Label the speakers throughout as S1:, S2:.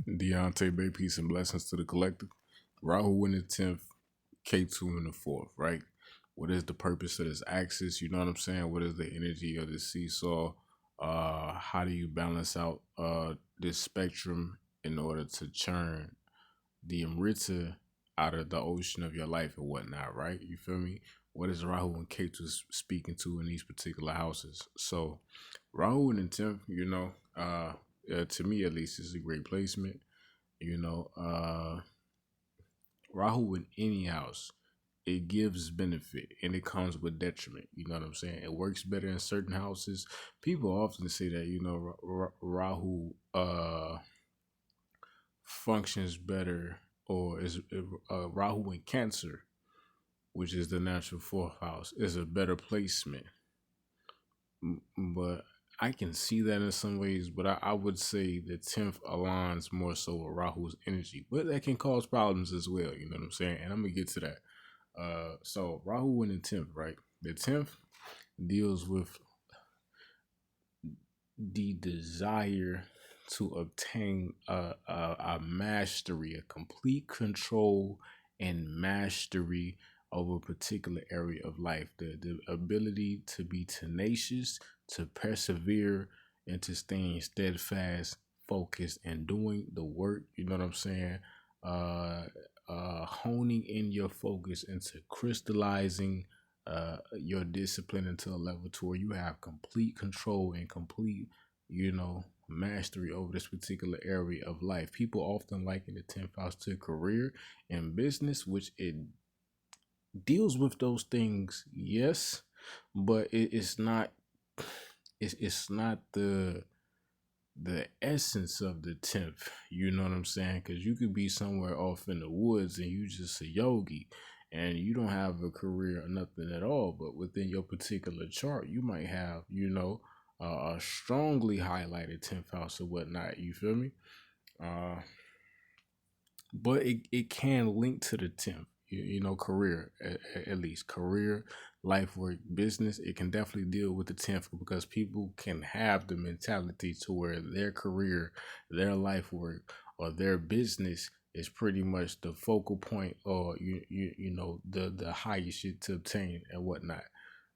S1: Deontay Bay, peace and blessings to the collective. Rahu in the 10th, Ketu in the 4th, right? What is the purpose of this axis? You know what I'm saying? What is the energy of the seesaw? How do you balance out this spectrum in order to churn the Amrita out of the ocean of your life and whatnot, right? You feel me? What is Rahu and Ketu speaking to in these particular houses? So, Rahu in the 10th, to me at least, is a great placement. You know, Rahu in any house, it gives benefit and it comes with detriment. You know what I'm saying? It works better in certain houses. People often say that, Rahu functions better or is Rahu in Cancer, which is the natural fourth house, is a better placement. But I can see that in some ways, but I would say the 10th aligns more so with Rahu's energy, but that can cause problems as well. You know what I'm saying? And I'm gonna get to that. So Rahu in the 10th, right? The 10th deals with the desire to obtain a mastery, a complete control and mastery over a particular area of life. The ability to be tenacious, to persevere, and to stay steadfast, focused, and doing the work. You know what I'm saying? Uh, Honing in your focus into crystallizing your discipline into a level to where you have complete control and complete, mastery over this particular area of life. People often liken the 10th house to career and business, which it deals with those things, yes, but it's not. It's not the essence of the 10th. You know what I'm saying? Because you could be somewhere off in the woods and you just a yogi and you don't have a career or nothing at all. But within your particular chart, you might have, a strongly highlighted 10th house or whatnot. You feel me? Uh, but it can link to the 10th. Career, at least career, life, work, business. It can definitely deal with the 10th because people can have the mentality to where their career, their life work, or their business is pretty much the focal point, or the highest shit to obtain and whatnot,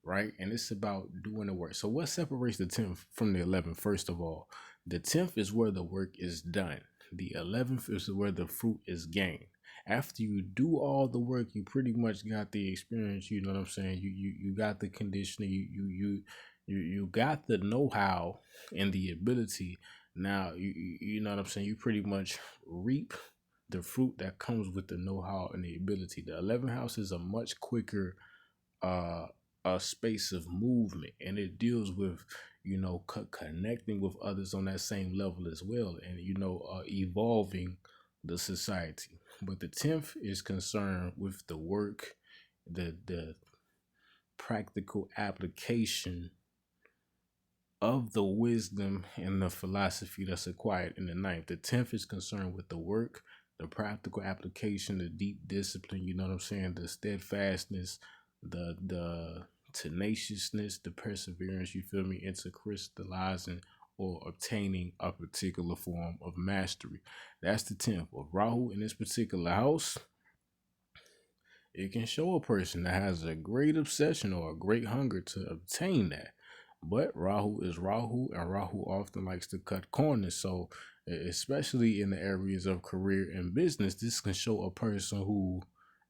S1: right? And it's about doing the work. So what separates the 10th from the 11th? First of all, the 10th is where the work is done. The 11th is where the fruit is gained. After you do all the work, you pretty much got the experience. You know what I'm saying? You got the conditioning. You got the know-how and the ability. Now you know what I'm saying. You pretty much reap the fruit that comes with the know-how and the ability. The 11th house is a much quicker uh a space of movement, and it deals with connecting with others on that same level as well, and evolving the society. But the 10th is concerned with the work, the practical application of the wisdom and the philosophy that's acquired in the ninth. The 10th is concerned with the work, the practical application, the deep discipline, you know what I'm saying, the steadfastness, the tenaciousness, the perseverance, you feel me, into crystallizing or obtaining a particular form of mastery. That's the 10th. Of Rahu in this particular house, it can show a person that has a great obsession or a great hunger to obtain that. But Rahu is Rahu, and Rahu often likes to cut corners. So, especially in the areas of career and business, this can show a person who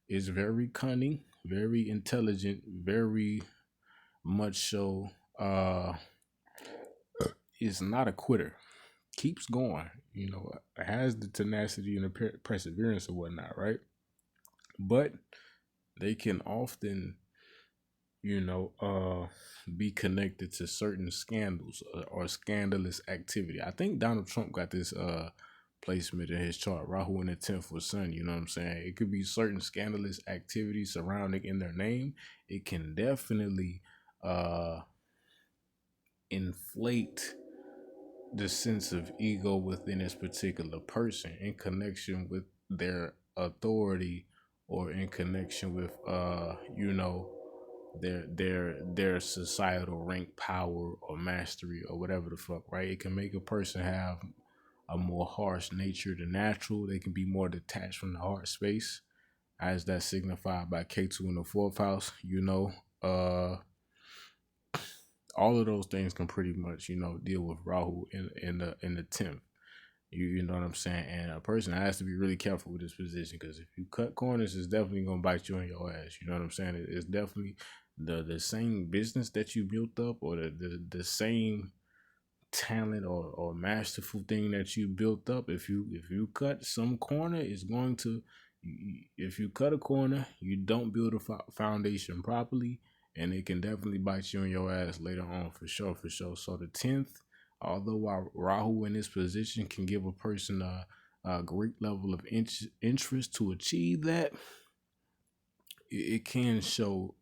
S1: is very cunning, very intelligent, very much so, is not a quitter, keeps going, has the tenacity and the perseverance and whatnot, right? But they can often be connected to certain scandals or scandalous activity. I think Donald Trump got this placement in his chart. Rahu in the 10th with Sun, you know what I'm saying? It could be certain scandalous activities surrounding in their name. It can definitely inflate the sense of ego within this particular person in connection with their authority or in connection with their societal rank, power, or mastery, or whatever the fuck, right? It can make a person have a more harsh nature than natural. They can be more detached from the heart space, as that's signified by Ketu in the fourth house. All of those things can pretty much, deal with Rahu in the 10th. You know what I'm saying? And a person has to be really careful with this position, because if you cut corners, it's definitely gonna bite you in your ass. You know what I'm saying? It's definitely the same business that you built up, or the same talent or masterful thing that you built up. If you cut some corner, it's going to, if you cut a corner, you don't build a foundation properly, and it can definitely bite you in your ass later on, for sure, for sure. So the 10th, although Rahu in this position can give a person a great level of interest to achieve that, it can show,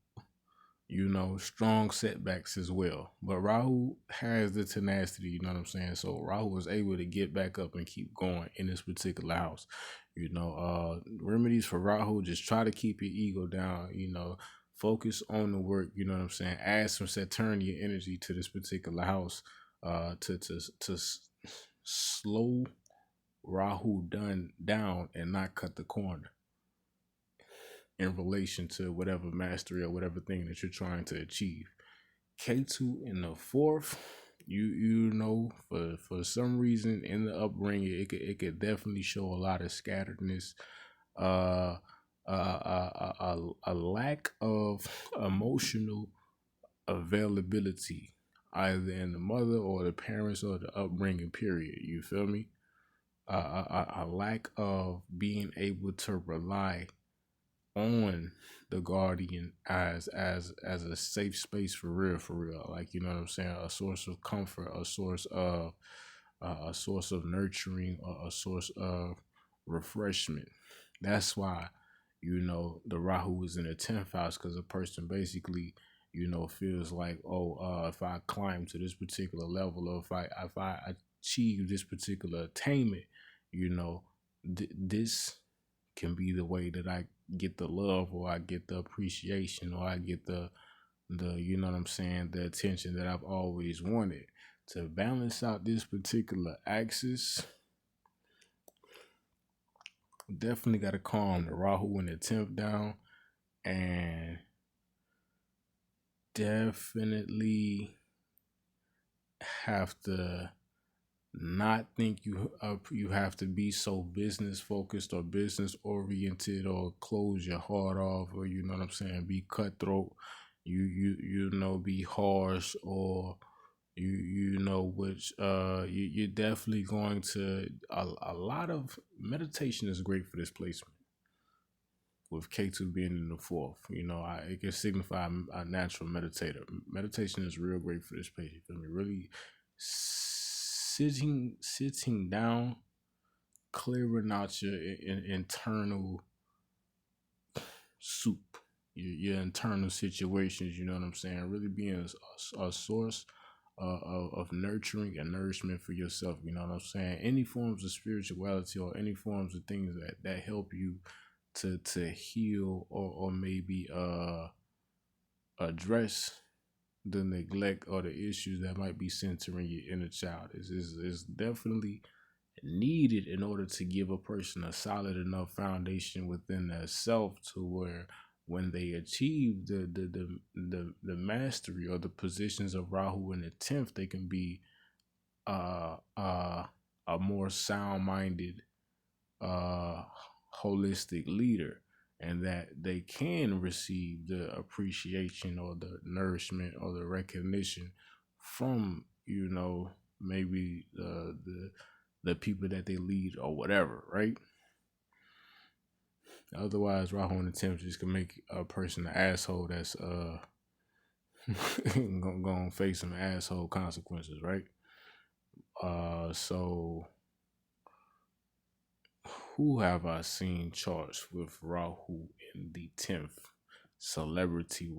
S1: strong setbacks as well. But Rahu has the tenacity, you know what I'm saying? So Rahu was able to get back up and keep going in this particular house. Remedies for Rahu: just try to keep your ego down, focus on the work, you know what I'm saying? Add some Saturnian energy to this particular house, to slow Rahu down and not cut the corner in relation to whatever mastery or whatever thing that you're trying to achieve. Ketu in the fourth, for some reason in the upbringing, it could definitely show a lot of scatteredness, uh, a lack of emotional availability, either in the mother or the parents or the upbringing. Period. You feel me? A lack of being able to rely on the guardian as a safe space, for real, like, you know what I'm saying, a source of comfort, a source of nurturing, or a source of refreshment. That's why, the Rahu is in the 10th house, because a person basically, feels like, oh, if I climb to this particular level, or if I achieve this particular attainment, this can be the way that I get the love, or I get the appreciation, or I get the you know what I'm saying, the attention that I've always wanted. To balance out this particular axis, definitely got to calm the Rahu and the 10th down, and definitely have to not think you have to be so business focused or business oriented, or close your heart off, or, you know what I'm saying, be cutthroat, be harsh, or which you're definitely going to, a lot of meditation is great for this placement, with Ketu being in the fourth. It can signify a natural meditator. Meditation is real great for this place. You feel me? Really sitting down, clearing out your internal soup, your internal situations. You know what I'm saying? Really being a source of nurturing and nourishment for yourself. You know what I'm saying? Any forms of spirituality, or any forms of things that help you to heal, or maybe address the neglect or the issues that might be centering your inner child, is definitely needed, in order to give a person a solid enough foundation within their self, to where, when they achieve the mastery, or the positions of Rahu in the 10th, they can be uh uh a more sound-minded, uh holistic leader, and that they can receive the appreciation, or the nourishment, or the recognition from, maybe the people that they lead, or whatever, right? Otherwise, Rahu and attempts can make a person an asshole, that's gonna face some asshole consequences, right? So who have I seen charged with Rahu in the 10th? Celebrity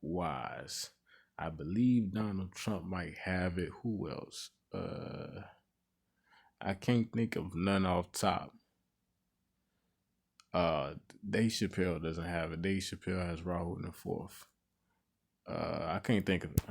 S1: wise, I believe Donald Trump might have it. Who else? I can't think of none off top. Dave Chappelle doesn't have it. Dave Chappelle has Rahu in the fourth. I can't think of it.